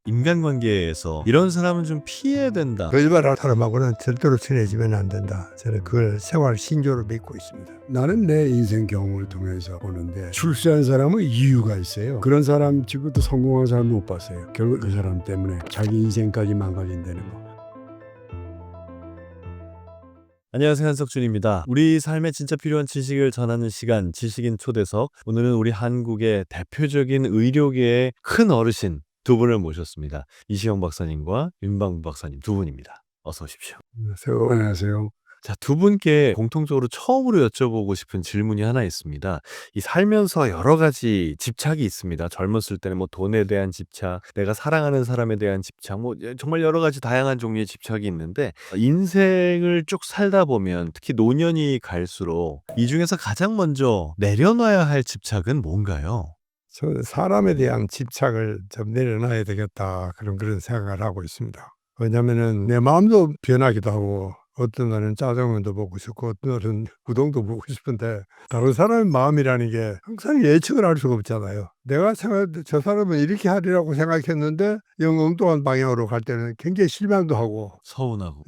인간관계에서 이런 사람은 좀 피해야 된다. 거짓말하는 사람하고는 절대로 친해지면 안 된다. 저는 그걸 생활 신조로 믿고 있습니다. 나는 내 인생 경험을 통해서 보는데 출세한 사람은 이유가 있어요. 그런 사람 치고도 성공한 사람 못 봤어요. 결국 그 사람 때문에 자기 인생까지 망가진다는 거. 안녕하세요, 한석준입니다. 우리 삶에 진짜 필요한 지식을 전하는 시간, 지식인 초대석. 오늘은 우리 한국의 대표적인 의료계의 큰 어르신 두 분을 모셨습니다. 이시영 박사님과 윤방부 박사님 두 분입니다. 어서 오십시오. 안녕하세요. 자, 두 분께 공통적으로 처음으로 여쭤보고 싶은 질문이 하나 있습니다. 이 살면서 여러 가지 집착이 있습니다. 젊었을 때는 뭐 돈에 대한 집착, 내가 사랑하는 사람에 대한 집착, 뭐 정말 여러 가지 다양한 종류의 집착이 있는데, 인생을 쭉 살다 보면 특히 노년이 갈수록 이 중에서 가장 먼저 내려놔야 할 집착은 뭔가요? 저는 사람에 대한 집착을 좀 내려놔야 되겠다. 그런 생각을 하고 있습니다. 왜냐면은 내 마음도 변하기도 하고 어떤 날은 짜장면도 먹고 싶고 어떤 날은 우동도 먹고 싶은데 다른 사람의 마음이라는 게 항상 예측을 할 수가 없잖아요. 내가 저 사람은 이렇게 하리라고 생각했는데 영 엉뚱한 방향으로 갈 때는 굉장히 실망도 하고 서운하고.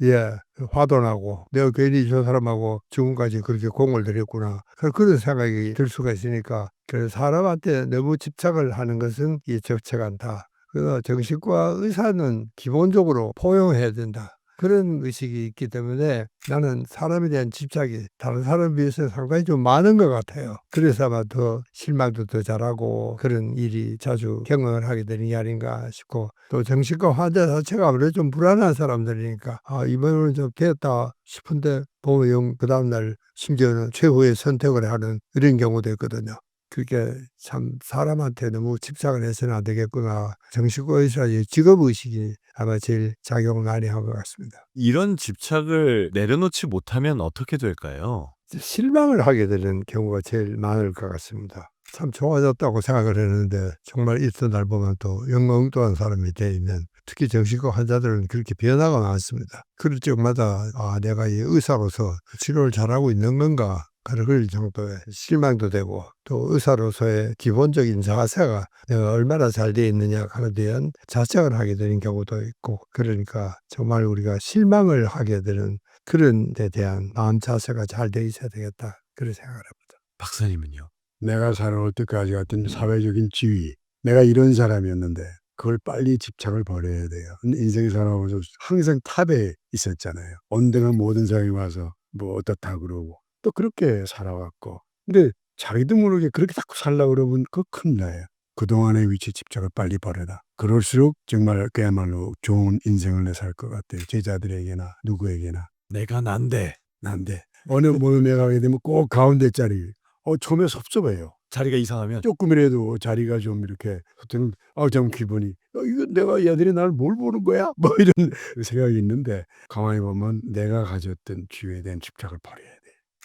화도 나고 내가 괜히 저 사람하고 지금까지 그렇게 공을 들였구나 그런 생각이 들 수가 있으니까 그래서 사람한테 너무 집착을 하는 것은 적절치 않다. 그래서 정신과 의사는 기본적으로 포용해야 된다. 그런 의식이 있기 때문에 나는 사람에 대한 집착이 다른 사람에 비해서 상당히 좀 많은 것 같아요. 그래서 아마 더 실망도 더 잘하고 그런 일이 자주 경험을 하게 되는 게 아닌가 싶고 또 정신과 환자 자체가 아무래도 좀 불안한 사람들이니까 이번에는 좀 됐다 싶은데 보면 그 다음날 심지어는 최후의 선택을 하는 이런 경우도 있거든요. 그게 참 사람한테 너무 집착을 해서는 안 되겠구나. 정신과 의사의 직업의식이 아마 제일 작용을 많이 한 것 같습니다. 이런 집착을 내려놓지 못하면 어떻게 될까요? 실망을 하게 되는 경우가 제일 많을 것 같습니다. 참 좋아졌다고 생각을 했는데 정말 있던 날 보면 또 영엉뚱한 사람이 돼 있는 특히 정신과 환자들은 그렇게 변화가 많습니다. 그럴 적마다 내가 이 의사로서 치료를 잘하고 있는 건가 그럴 정도의 실망도 되고 또 의사로서의 기본적인 자세가 내가 얼마나 잘 돼 있느냐 하는 대한 자책을 하게 되는 경우도 있고 그러니까 정말 우리가 실망을 하게 되는 그런 데 대한 마음 자세가 잘 돼 있어야 되겠다 그런 생각을 합니다. 박사님은요? 내가 살아올 때까지 같은 사회적인 지위, 내가 이런 사람이었는데 그걸 빨리 집착을 버려야 돼요. 인생 살아오면서 항상 탑에 있었잖아요. 언젠가 모든 사람이 와서 뭐 어떻다 그러고 또 그렇게 살아왔고 근데 자기도 모르게 그렇게 자꾸 살려고 그러면 그거 큰일 나요. 그동안의 위치 집착을 빨리 버려라. 그럴수록 정말 그야말로 좋은 인생을 살 것 같아요. 제자들에게나 누구에게나. 내가 난데. 난데 어느 모임에 가게 되면 꼭 가운데 자리 처음에 섭섭해요. 자리가 이상하면 조금이라도 자리가 좀 이렇게 저는 좀 기분이 이거 내가 얘들이 날 뭘 보는 거야? 뭐 이런 생각이 있는데 가만히 보면 내가 가졌던 지위에 대한 집착을 버려야 돼.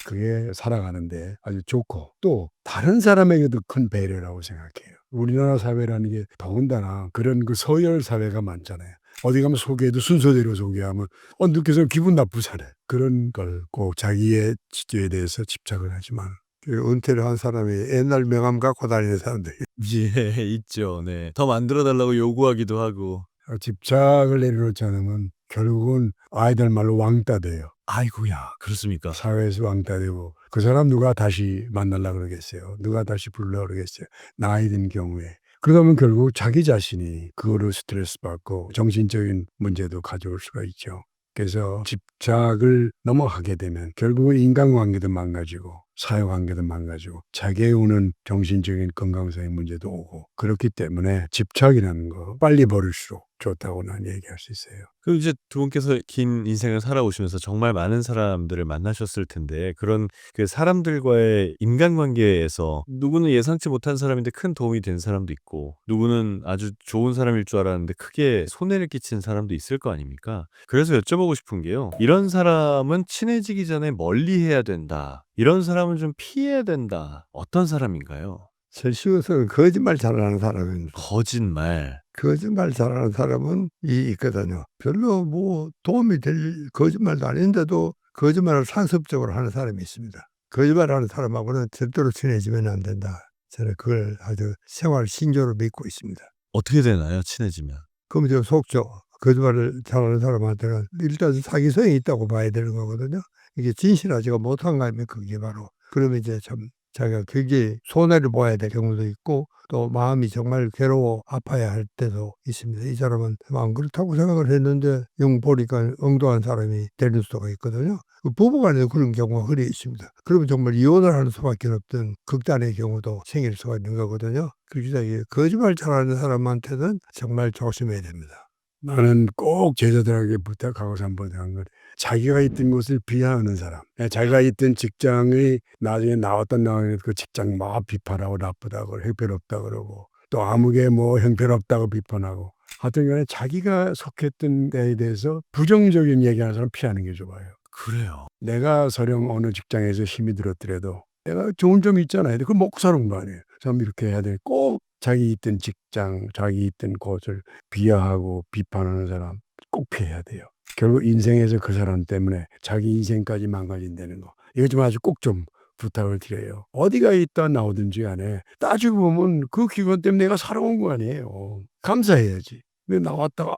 그게 살아가는데 아주 좋고 또 다른 사람에게도 큰 배려라고 생각해요. 우리나라 사회라는 게 더군다나 그런 그 서열 사회가 많잖아요. 어디 가면 소개해도 순서대로 소개하면 느껴서 기분 나쁘잖아요. 그런 걸 꼭 자기의 지위에 대해서 집착을 하지만 은퇴를 한 사람이 옛날 명함 갖고 다니는 사람들이 예, 있죠. 네. 더 만들어 달라고 요구하기도 하고. 집착을 내려놓지 않으면 결국은 아이들 말로 왕따 돼요. 아이고야, 그렇습니까? 사회에서 왕따 되고 그 사람 누가 다시 만나려고 그러겠어요. 누가 다시 부르려고 그러겠어요. 나이 든 경우에. 그러면 결국 자기 자신이 그거로 스트레스 받고 정신적인 문제도 가져올 수가 있죠. 그래서 집착을 넘어가게 되면 결국은 인간관계도 망가지고 사회관계도 망가지고 자기에 오는 정신적인 건강상의 문제도 오고 그렇기 때문에 집착이라는 거 빨리 버릴수록 좋다고 난 얘기할 수 있어요. 그리고 이제 두 분께서 긴 인생을 살아오시면서 정말 많은 사람들을 만나셨을 텐데 그런 그 사람들과의 인간관계에서 누구는 예상치 못한 사람인데 큰 도움이 된 사람도 있고 누구는 아주 좋은 사람일 줄 알았는데 크게 손해를 끼친 사람도 있을 거 아닙니까? 그래서 여쭤보고 싶은 게요. 이런 사람은 친해지기 전에 멀리해야 된다. 이런 사람은 좀 피해야 된다. 어떤 사람인가요? 제일 쉬워서 거짓말 잘하는 사람입니다. 거짓말. 거짓말 잘하는 사람은 있거든요. 별로 뭐 도움이 될 거짓말도 아닌데도 거짓말을 상습적으로 하는 사람이 있습니다. 거짓말하는 사람하고는 절대로 친해지면 안 된다. 저는 그걸 아주 생활 신조로 믿고 있습니다. 어떻게 되나요? 친해지면. 그럼 저 속죠. 거짓말을 잘하는 사람한테는 일단 사기성이 있다고 봐야 되는 거거든요. 이게 진실하지가 못한 거 아닙니까? 그게 바로. 그러면 이제 참 자기가 굉장히 손해를 보아야 될 경우도 있고 또 마음이 정말 괴로워 아파야 할 때도 있습니다. 이 사람은 안 그렇다고 생각을 했는데 영 보니까 엉뚱한 사람이 되는 수가 있거든요. 부부간에도 그런 경우가 흔히 있습니다. 그러면 정말 이혼을 하는 수밖에 없던 극단의 경우도 생길 수가 있는 거거든요. 그래서 이 거짓말 잘하는 사람한테는 정말 조심해야 됩니다. 나는 꼭 제자들에게 부탁하고 한번 건 자기가 있던 곳을 비하하는 사람. 자기가 있던 직장이 나중에 나왔다 나오는 그 직장 막 비판하고 나쁘다고 형편없다 그러고 또 아무게 뭐 형편없다고 비판하고 하여튼 간에 자기가 속했던 데에 대해서 부정적인 얘기하는 사람 피하는 게 좋아요. 그래요. 내가 설령 어느 직장에서 힘이 들었더라도 내가 좋은 점이 있잖아요. 그걸 먹고 사는 거 아니에요. 참 이렇게 해야 돼. 꼭 자기 있던 직장, 자기 있던 곳을 비하하고 비판하는 사람 꼭 피해야 돼요. 결국 인생에서 그 사람 때문에 자기 인생까지 망가진다는 거. 이거 좀 아주 꼭 좀 부탁을 드려요. 어디가 있다 나오든지 간에 따지고 보면 그 기관 때문에 내가 살아온 거 아니에요. 감사해야지. 왜 나왔다가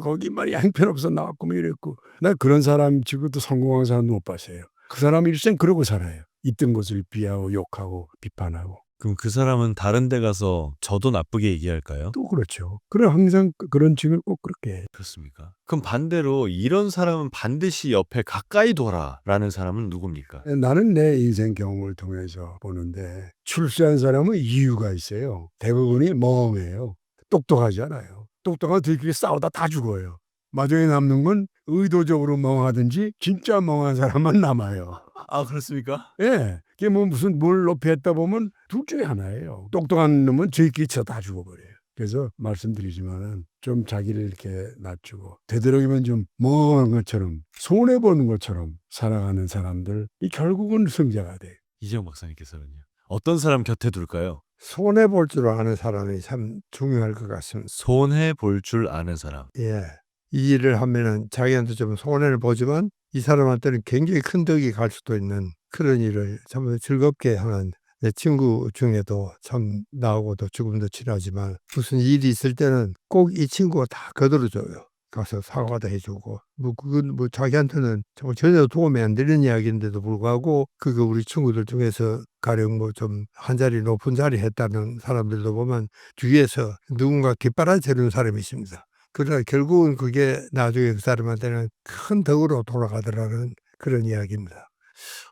거기 말이 형편없어 나왔고 뭐 이랬고 나 그런 사람 치고도 성공한 사람 못 봤어요. 그 사람 일생 그러고 살아요. 있던 곳을 비하고 욕하고 비판하고. 그럼 그 사람은 다른 데 가서 저도 나쁘게 얘기할까요? 또 그렇죠. 그래 항상 그런 칭을 꼭 그렇게 해. 그렇습니까? 그럼 반대로 이런 사람은 반드시 옆에 가까이 둬라라는 사람은 누굽니까? 나는 내 인생 경험을 통해서 보는데 출세한 사람은 이유가 있어요. 대부분이 멍해요. 똑똑하지 않아요. 똑똑한 들끼리 싸우다 다 죽어요. 마지막에 남는 건 의도적으로 멍하든지 진짜 멍한 사람만 남아요. 아, 그렇습니까? 예. 그게 뭐 무슨 뭘 높이 했다 보면 둘 중에 하나예요. 똑똑한 놈은 저희끼리 쳐 다 죽어버려요. 그래서 말씀드리지만은 좀 자기를 이렇게 낮추고 되도록이면 좀 멍한 것처럼 손해보는 것처럼 살아가는 사람들 이 결국은 승자가 돼요. 이재용 박사님께서는요. 어떤 사람 곁에 둘까요? 손해 볼 줄 아는 사람이 참 중요할 것 같습니다. 손해 볼 줄 아는 사람. 예. 이 일을 하면은 자기한테 좀 손해를 보지만 이 사람한테는 굉장히 큰 덕이 갈 수도 있는 그런 일을 참 즐겁게 하는 내 친구 중에도 참 나하고도 조금도 친하지만 무슨 일이 있을 때는 꼭 이 친구가 다 거들어줘요. 가서 사과도 해주고 뭐 그건 뭐 자기한테는 정말 전혀 도움이 안 되는 이야기인데도 불구하고 그거 우리 친구들 중에서 가령 뭐 좀 한 자리 높은 자리 했다는 사람들도 보면 뒤에서 누군가 깃발아 주는 사람이 있습니다. 그러나 결국은 그게 나중에 그 사람한테는 큰 덕으로 돌아가더라는 그런 이야기입니다.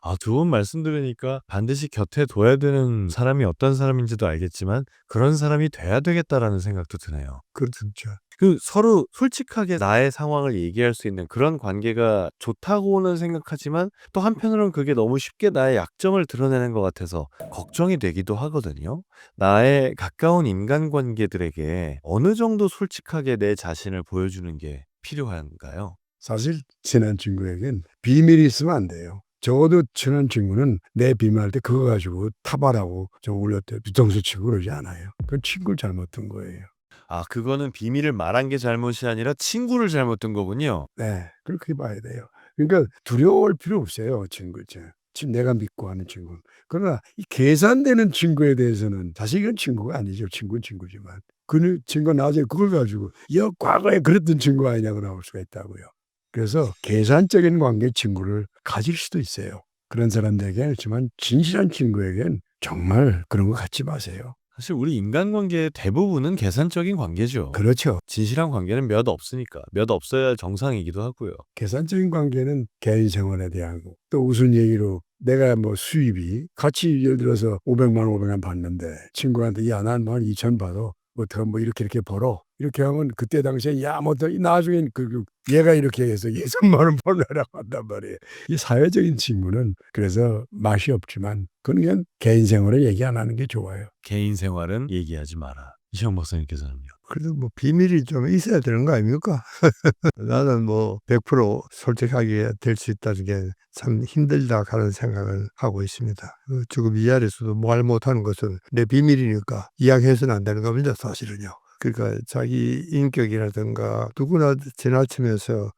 아, 두 분 말씀 들으니까 반드시 곁에 둬야 되는 사람이 어떤 사람인지도 알겠지만 그런 사람이 돼야 되겠다라는 생각도 드네요. 그렇죠. 그 서로 솔직하게 나의 상황을 얘기할 수 있는 그런 관계가 좋다고는 생각하지만 또 한편으로는 그게 너무 쉽게 나의 약점을 드러내는 것 같아서 걱정이 되기도 하거든요. 나의 가까운 인간관계들에게 어느 정도 솔직하게 내 자신을 보여주는 게 필요한가요? 사실 친한 친구에겐 비밀이 있으면 안 돼요. 적어도 친한 친구는 내 비밀할 때 그거 가지고 타발하고 저 울렸대 뒤통수 치고 그러지 않아요. 그건 친구를 잘못 둔 거예요. 아, 그거는 비밀을 말한 게 잘못이 아니라 친구를 잘못 둔 거군요. 네. 그렇게 봐야 돼요. 그러니까 두려워할 필요 없어요. 친구. 지금 내가 믿고 하는 친구. 그러나 이 계산되는 친구에 대해서는 사실 이건 친구가 아니죠. 친구는 친구지만. 그 친구가 나중에 그걸 가지고 야 과거에 그랬던 친구 아니냐고 나올 수가 있다고요. 그래서 계산적인 관계 친구를 가질 수도 있어요. 그런 사람들에게는 있지만 진실한 친구에겐 정말 그런 거 갖지 마세요. 사실 우리 인간관계의 대부분은 계산적인 관계죠. 그렇죠. 진실한 관계는 몇 없으니까. 몇 없어야 정상이기도 하고요. 계산적인 관계는 개인 생활에 대한 거. 또 무슨 얘기로 내가 뭐 수입이 같이 예를 들어서 500만 원 받는데 친구한테 야 난 한 2천 받아. 어떻게 뭐 이렇게 벌어. 이렇게 하면 그때 당시에 야 뭐 나중엔 얘가 이렇게 해서 6만 원 벌려라고 한단 말이에요. 이 사회적인 친구는 그래서 맛이 없지만 그건 그냥 개인 생활에 얘기 안 하는 게 좋아요. 개인 생활은 얘기하지 마라. 이시영 박사님께서는요. 그래도 뭐 비밀이 좀 있어야 되는 거 아닙니까? 나는 뭐 100% 솔직하게 될 수 있다는 게 참 힘들다 하는 생각을 하고 있습니다. 지금 이 자리에서도 말 못하는 것은 내 비밀이니까 이야기해서는 안 되는 겁니다. 사실은요. 그러니까 자기 인격이라든가 누구나 지나치면서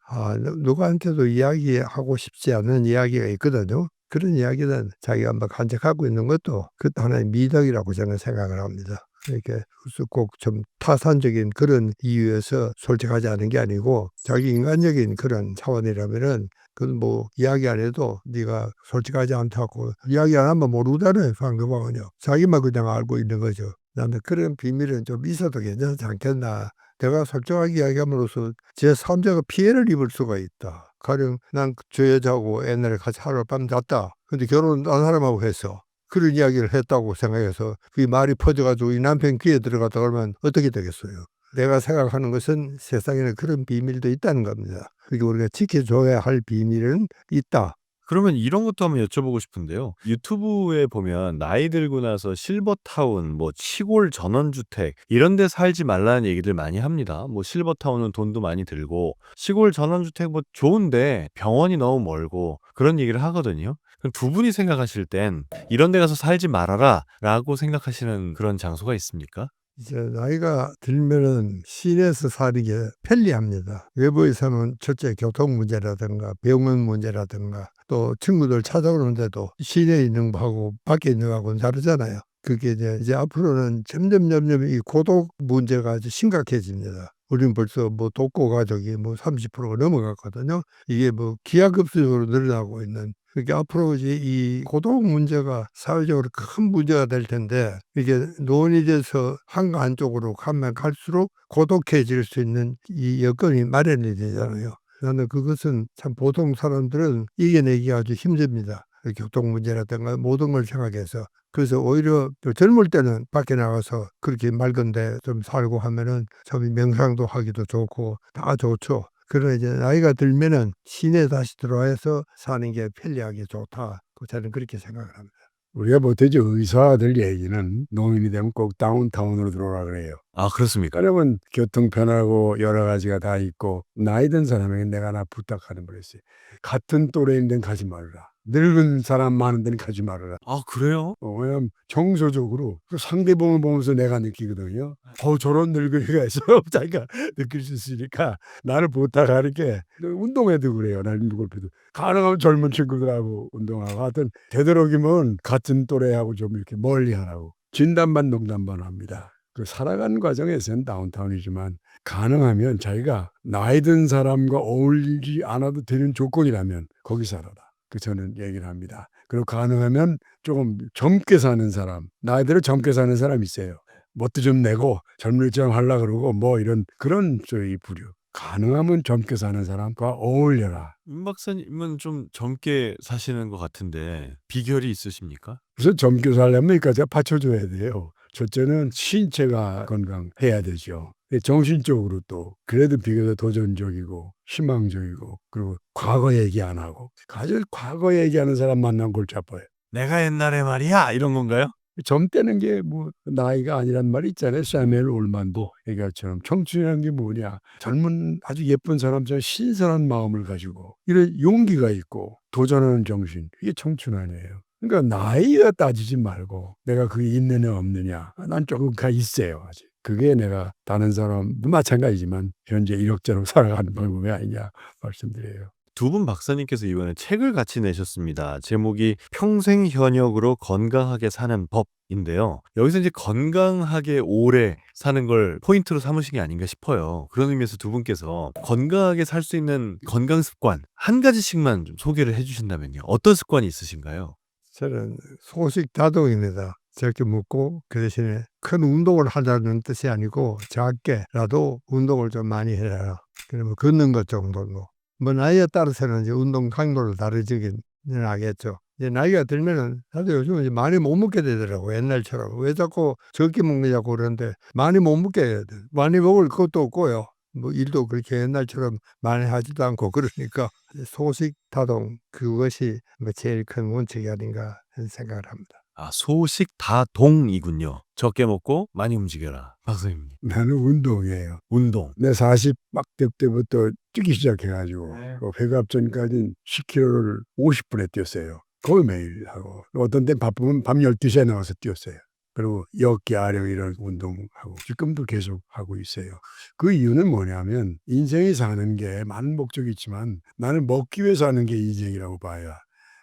누구한테도 이야기하고 싶지 않은 이야기가 있거든요. 그런 이야기는 자기가 막 간직하고 있는 것도 그것도 하나의 미덕이라고 저는 생각을 합니다. 이렇게 꼭 좀 타산적인 그런 이유에서 솔직하지 않은 게 아니고 자기 인간적인 그런 차원이라면은 그건 뭐 이야기 안 해도 네가 솔직하지 않다고 이야기 안 하면 모르잖아요. 상대방은요. 자기만 그냥 알고 있는 거죠. 나는 그런 비밀은 좀 있어도 괜찮지 않겠나. 내가 솔직하게 이야기함으로써 제3자가 피해를 입을 수가 있다. 가령 난 저 여자하고 옛날에 같이 하룻밤 잤다. 근데 결혼 딴 사람하고 했어. 그런 이야기를 했다고 생각해서 그 말이 퍼져가지고 이 남편 귀에 들어갔다 그러면 어떻게 되겠어요? 내가 생각하는 것은 세상에는 그런 비밀도 있다는 겁니다. 그리고 우리가 지켜줘야 할 비밀은 있다. 그러면 이런 것도 한번 여쭤보고 싶은데요. 유튜브에 보면 나이 들고 나서 실버타운, 뭐 시골 전원주택 이런 데 살지 말라는 얘기들 많이 합니다. 뭐 실버타운은 돈도 많이 들고 시골 전원주택 뭐 좋은데 병원이 너무 멀고 그런 얘기를 하거든요. 그럼 두 분이 생각하실 땐 이런 데 가서 살지 말아라 라고 생각하시는 그런 장소가 있습니까? 이제 나이가 들면은 시내에서 사는 게 편리합니다. 외부에 사면 첫째 교통 문제라든가 병원 문제라든가 또 친구들 찾아오는데도 시내에 있는 거하고 밖에 있는 거하고는 다르잖아요. 그게 이제 앞으로는 점점 이 고독 문제가 아주 심각해집니다. 우리는 벌써 뭐 독거 가족이 뭐 30%가 넘어갔거든요. 이게 뭐 기하급수적으로 늘어나고 있는. 그러니까 앞으로 이제 이 고독 문제가 사회적으로 큰 문제가 될 텐데 이게 노인이 돼서 한쪽으로 가면 갈수록 고독해질 수 있는 이 여건이 마련이 되잖아요. 나는 그것은 참 보통 사람들은 이겨내기가 아주 힘듭니다. 교통 문제라든가 모든 걸 생각해서. 그래서 오히려 또 젊을 때는 밖에 나가서 그렇게 맑은데 좀 살고 하면은 참 명상도 하기도 좋고 다 좋죠. 그러나 이제 나이가 들면은 시내에 다시 들어와서 사는 게 편리하게 좋다. 저는 그렇게 생각을 합니다. 우리가 보태죠. 의사들 얘기는 노인이 되면 꼭 다운타운으로 들어오라 그래요. 아, 그렇습니까? 왜냐면 교통 편하고 여러 가지가 다 있고 나이 든 사람에게 내가 하나 부탁하는 거 있어요. 같은 또래인 데는 가지 말라. 늙은 사람 많은 데는 가지 말아라. 아, 그래요? 왜냐면 정서적으로 그 상대방을 보면서 내가 느끼거든요. 저런 늙은이가 있어. 자기가 느낄 수 있으니까 나를 부탁하는 게 운동해도 그래요. 날 골프도 가능하면 젊은 친구들하고 운동하고 하여튼 되도록이면 같은 또래하고 좀 이렇게 멀리 하라고 진단반 농담반 합니다. 그 살아가는 과정에서는 다운타운이지만 가능하면 자기가 나이 든 사람과 어울리지 않아도 되는 조건이라면 거기 살아라. 그 저는 얘기를 합니다. 그리고 가능하면 조금 젊게 사는 사람, 나이대로 젊게 사는 사람 있어요. 뭣도 좀 내고 젊을처럼 하려고 그러고 뭐 이런 그런 저희 부류. 가능하면 젊게 사는 사람과 어울려라. 임 박사님은 좀 젊게 사시는 것 같은데 비결이 있으십니까? 그래서 젊게 살려면 이까지가 받쳐줘야 돼요. 첫째는 신체가 건강해야 되죠. 정신적으로 또 그래도 비교적 도전적이고 희망적이고 그리고 과거 얘기 안 하고 가장 과거 얘기하는 사람 만나면 골치 아파요. 내가 옛날에 말이야 이런 건가요? 젊다는 게 뭐 나이가 아니란 말이 있잖아요. 사무엘 올만도 얘기처럼 청춘이라는 게 뭐냐. 젊은 아주 예쁜 사람처럼 신선한 마음을 가지고 이런 용기가 있고 도전하는 정신. 이게 청춘 아니에요. 그러니까 나이가 따지지 말고 내가 그게 있느냐 없느냐. 난 조금 가 있어요. 아직. 그게 내가 다른 사람도 마찬가지지만 현재 이럭저럭 살아가는 방법이 아니냐 말씀드려요. 두 분 박사님께서 이번에 책을 같이 내셨습니다. 제목이 평생 현역으로 건강하게 사는 법인데요. 여기서 이제 건강하게 오래 사는 걸 포인트로 삼으신 게 아닌가 싶어요. 그런 의미에서 두 분께서 건강하게 살 수 있는 건강 습관 한 가지씩만 좀 소개를 해주신다면요. 어떤 습관이 있으신가요? 저는 소식 다독입니다. 적게 먹고 그 대신에 큰 운동을 하자는 뜻이 아니고 작게라도 운동을 좀 많이 해라. 그러면 걷는 것 정도로. 뭐 나이에 따라서는 이제 운동 강도를 다르지는 하겠죠. 이제 나이가 들면은 다들 요즘은 이제 많이 못 먹게 되더라고 옛날처럼. 왜 자꾸 적게 먹느냐고 그러는데 많이 못 먹게 해야 돼. 많이 먹을 것도 없고요. 뭐 일도 그렇게 옛날처럼 많이 하지도 않고 그러니까 소식 다동 그것이 뭐 제일 큰 원칙이 아닌가 하는 생각을 합니다. 아, 소식 다동이군요. 적게 먹고 많이 움직여라. 박사님. 나는 운동이에요. 운동. 내 40 막대 때부터 뛰기 시작해가지고 회갑 전까지는 10km를 50분에 뛰었어요. 거의 매일 하고 어떤 땐 바쁘면 밤 12시에 나와서 뛰었어요. 그리고 역기 아령 이런 운동하고 지금도 계속 하고 있어요. 그 이유는 뭐냐면 인생이 사는 게 많은 목적이 있지만 나는 먹기 위해 사는 게 인생이라고 봐요.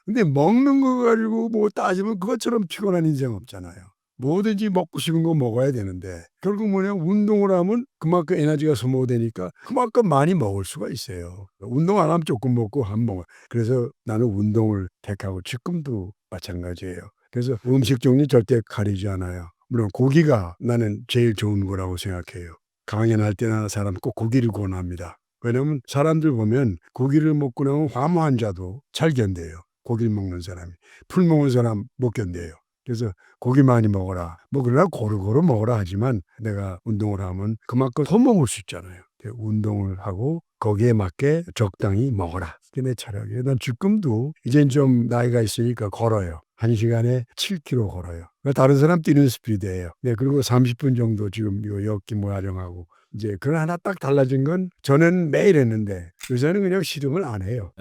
근데 먹는 거 가지고 뭐 따지면 그것처럼 피곤한 인생 없잖아요. 뭐든지 먹고 싶은 거 먹어야 되는데 결국 뭐냐 운동을 하면 그만큼 에너지가 소모되니까 그만큼 많이 먹을 수가 있어요. 운동 안 하면 조금 먹고 안 먹어. 그래서 나는 운동을 택하고 지금도 마찬가지예요. 그래서 음식 종류 절대 가리지 않아요. 물론 고기가 나는 제일 좋은 거라고 생각해요. 강연할 때나 사람 꼭 고기를 권합니다. 왜냐면 사람들 보면 고기를 먹고 나면 암 환자도 잘 견뎌요. 고기를 먹는 사람이. 풀 먹는 사람 못 견뎌요. 그래서 고기 많이 먹어라. 뭐 그러나 고루고루 먹어라 하지만 내가 운동을 하면 그만큼 더 먹을 수 있잖아요. 운동을 하고 거기에 맞게 적당히 먹어라. 그게 내 철학이에요. 난 지금도 이젠 좀 나이가 있으니까 걸어요. 1시간에 7km 걸어요. 다른 사람 뛰는 스피드예요. 네, 그리고 30분 정도 지금 요 엮기 모아령하고 이제 그런 하나 딱 달라진 건 저는 매일 했는데 요새는 그냥 시름을 안 해요.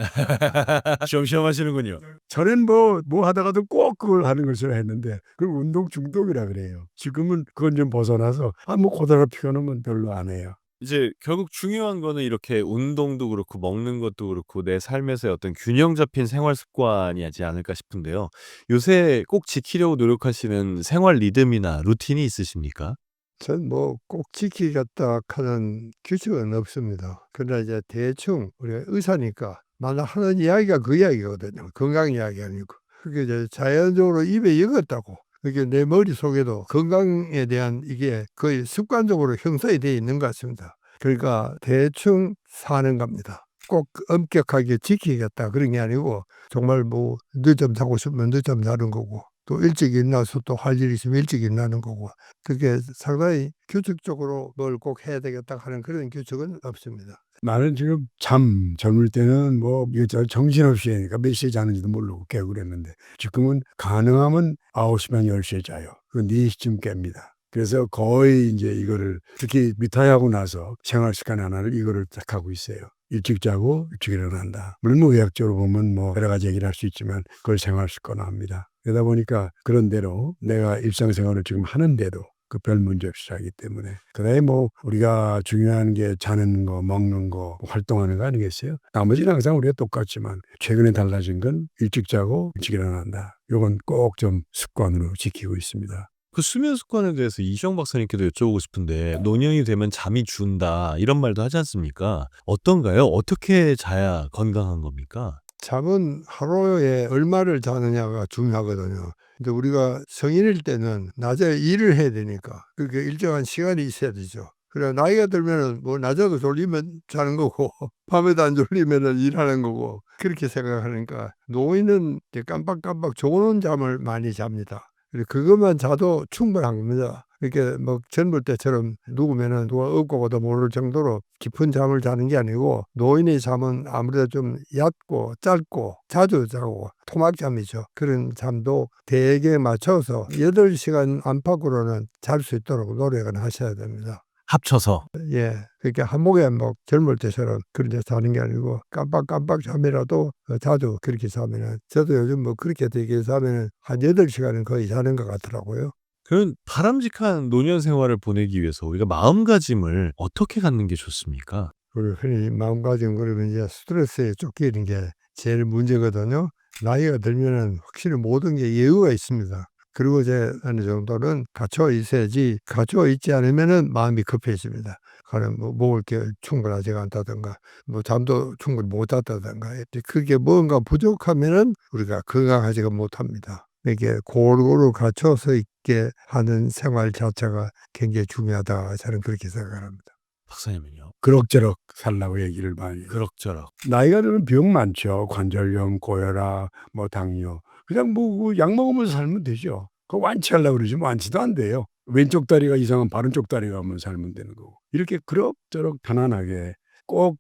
시험시험 하시는군요. 전엔 뭐 하다가도 꼭 그걸 하는 것을 했는데 그 운동 중독이라 그래요. 지금은 그건 좀 벗어나서 뭐 고단한 피곤하면 별로 안 해요. 이제 결국 중요한 거는 이렇게 운동도 그렇고 먹는 것도 그렇고 내 삶에서의 어떤 균형 잡힌 생활 습관이지 않을까 싶은데요. 요새 꼭 지키려고 노력하시는 생활 리듬이나 루틴이 있으십니까? 전 뭐 꼭 지키겠다 하는 규칙은 없습니다. 그러나 이제 대충 우리가 의사니까 만약 하는 이야기가 그 이야기거든요. 건강 이야기 아니고. 그게 이제 자연적으로 입에 익었다고. 그게 내 머릿속에도 건강에 대한 이게 거의 습관적으로 형성이 되어 있는 것 같습니다. 그러니까 대충 사는 겁니다. 꼭 엄격하게 지키겠다 그런 게 아니고 정말 뭐 늦잠 자고 싶으면 늦잠 자는 거고 또 일찍 일어나서 또 할 일이 있으면 일찍 일어나는 거고 그게 상당히 규칙적으로 뭘 꼭 해야 되겠다 하는 그런 규칙은 없습니다. 나는 지금 젊을 때는 뭐 이것저것 정신없이 하니까 몇 시에 자는지도 모르고 깨고 그랬는데 지금은 가능하면 9시만 10시에 자요. 그 4시쯤 깹니다. 그래서 거의 이제 이거를 특히 리타이어하고 나서 생활 습관 하나를 이거를 딱 하고 있어요. 일찍 자고 일찍 일어난다. 물론 뭐 의학적으로 보면 뭐 여러 가지 얘기를 할 수 있지만 그걸 생활 습관화합니다. 그러다 보니까 그런 대로 내가 일상생활을 지금 하는데도 그 별 문제 없이 하기 때문에 그다음에 뭐 우리가 중요한 게 자는 거 먹는 거 활동하는 거 아니겠어요? 나머지는 항상 우리가 똑같지만 최근에 달라진 건 일찍 자고 일찍 일어난다. 요건 꼭 좀 습관으로 지키고 있습니다. 그 수면 습관에 대해서 이시영 박사님께도 여쭤보고 싶은데 노년이 되면 잠이 준다 이런 말도 하지 않습니까? 어떤가요? 어떻게 자야 건강한 겁니까? 잠은 하루에 얼마를 자느냐가 중요하거든요. 근데 우리가 성인일 때는 낮에 일을 해야 되니까 그게 일정한 시간이 있어야 되죠. 그래 나이가 들면은 뭐 낮에도 졸리면 자는 거고 밤에도 안 졸리면은 일하는 거고 그렇게 생각하니까 노인은 이제 깜빡깜빡 좋은 잠을 많이 잡니다. 그것만 자도 충분한 겁니다. 이렇게 뭐 젊을 때처럼 누구면은 누가 업고 가도 모를 정도로 깊은 잠을 자는 게 아니고 노인의 잠은 아무래도 좀 얕고 짧고 자주 자고 토막잠이죠. 그런 잠도 대개 맞춰서 8시간 안팎으로는 잘 수 있도록 노력은 하셔야 됩니다. 합쳐서. 예. 그러니까 한목에 뭐 젊을 때처럼 그렇게 자는 게 아니고 깜빡깜빡 잠이라도 자주 그렇게 자면은 저도 요즘 뭐 그렇게 되게 자면은 한 8시간은 거의 자는 것 같더라고요. 그런 바람직한 노년 생활을 보내기 위해서 우리가 마음가짐을 어떻게 갖는 게 좋습니까? 우리 흔히 마음가짐 그러면 이제 스트레스에 쫓기는 게 제일 문제거든요. 나이가 들면은 확실히 모든 게 예후가 있습니다. 그리고 이제 어느 정도는 갖춰 있어야지 갖춰 있지 않으면은 마음이 급해집니다. 가령 뭐 먹을 게 충분하지가 않다든가 뭐 잠도 충분히 못 잤다든가 그게 뭔가 부족하면은 우리가 건강하지가 못합니다. 이게 골고루 갖춰서 있게 하는 생활 자체가 굉장히 중요하다 저는 그렇게 생각합니다. 박사님은요? 그럭저럭 살라고 얘기를 많이 해요. 그럭저럭. 나이가 들면 병 많죠. 관절염, 고혈압, 뭐 당뇨. 그냥 뭐 약 먹으면서 살면 되죠. 그 완치하려고 그러지 뭐 완치도 안 돼요. 왼쪽 다리가 이상한 오른쪽 다리가 하면 살면 되는 거고. 이렇게 그럭저럭 편안하게 꼭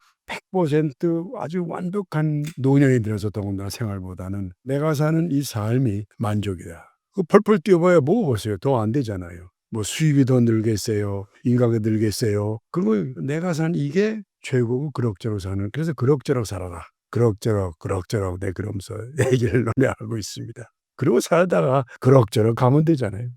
100% 아주 완벽한 노년이 들어서 더군다나 생활보다는 내가 사는 이 삶이 만족이다. 그 펄펄 뛰어봐야 뭐 보세요. 더 안 되잖아요. 뭐 수입이 더 늘겠어요. 인가가 늘겠어요. 그러면 내가 산 이게 최고고 그럭저럭 사는. 그래서 그럭저럭 살아라. 그럭저럭 내 그러면서 얘기를 논의하고 있습니다. 그리고 살다가 그럭저럭 가면 되잖아요.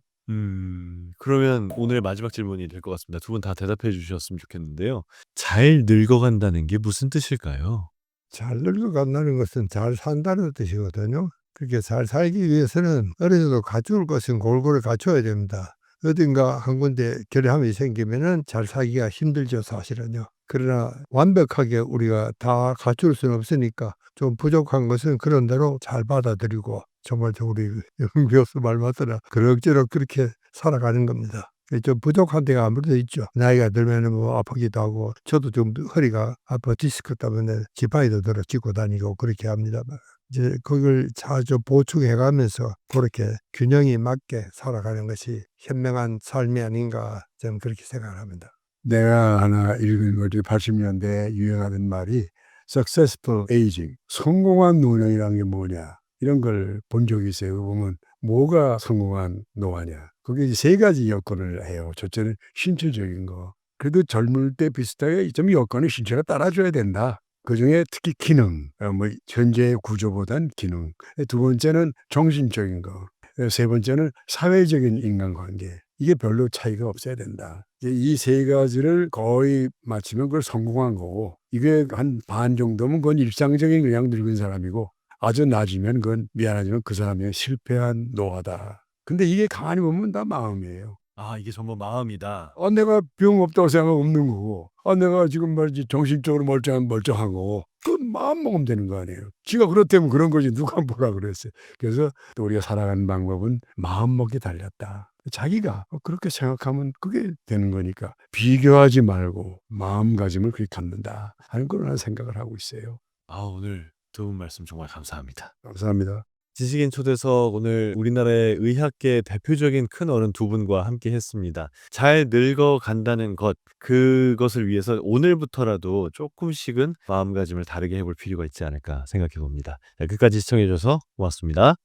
그러면 오늘 마지막 질문이 될 것 같습니다. 두 분 다 대답해 주셨으면 좋겠는데요. 잘 늙어간다는 게 무슨 뜻일까요? 잘 늙어간다는 것은 잘 산다는 뜻이거든요. 그렇게 잘 살기 위해서는 어려서도 갖출 것은 골고루 갖춰야 됩니다. 어딘가 한 군데 결함이 생기면은 잘 살기가 힘들죠, 사실은요. 그러나 완벽하게 우리가 다 갖출 수는 없으니까 좀 부족한 것은 그런 대로 잘 받아들이고 정말 우리 영 교수 말 맞더라. 그럭저럭 그렇게 살아가는 겁니다. 좀 부족한 데가 아무래도 있죠. 나이가 들면은 뭐 아프기도 하고 저도 좀 허리가 아파 디스크 때문에 지팡이도 들어 짚고 다니고 그렇게 합니다만 이제 그걸 자주 보충해 가면서 그렇게 균형이 맞게 살아가는 것이 현명한 삶이 아닌가 저는 그렇게 생각을 합니다. 내가 하나 읽은 거지 80년대에 유행하던 말이 successful aging, 성공한 노년이라는 게 뭐냐 이런 걸 본 적이 있어요. 그거 보면 뭐가 성공한 노화냐. 그게 이제 세 가지 여건을 해요. 첫째는 신체적인 거. 그래도 젊을 때 비슷하게 좀 여건을 신체가 따라줘야 된다. 그중에 특히 기능, 뭐 현재의 구조보단 기능. 두 번째는 정신적인 거. 세 번째는 사회적인 인간관계. 이게 별로 차이가 없어야 된다. 이 세 가지를 거의 맞추면 그걸 성공한 거고 이게 한 반 정도면 그건 일상적인 그냥 늙은 사람이고 아주 낮으면 그건 미안하지만 그 사람이 실패한 노화다. 근데 이게 가만히 보면 다 마음이에요. 아, 이게 전부 마음이다. 내가 병 없다고 생각하면 없는 거고 내가 지금 말이지 정신적으로 멀쩡한 거고 그 마음 먹으면 되는 거 아니에요. 지가 그렇다면 그런 거지 누가 뭐라 그랬어요. 그래서 또 우리가 살아가는 방법은 마음 먹기 달렸다. 자기가 그렇게 생각하면 그게 되는 거니까 비교하지 말고 마음가짐을 그렇게 갖는다 하는 그런 생각을 하고 있어요. 아, 오늘 좋은 말씀 정말 감사합니다. 감사합니다. 지식인 초대석 오늘 우리나라의 의학계 대표적인 큰 어른 두 분과 함께 했습니다. 잘 늙어간다는 것, 그것을 위해서 오늘부터라도 조금씩은 마음가짐을 다르게 해볼 필요가 있지 않을까 생각해 봅니다. 끝까지 시청해 주셔서 고맙습니다.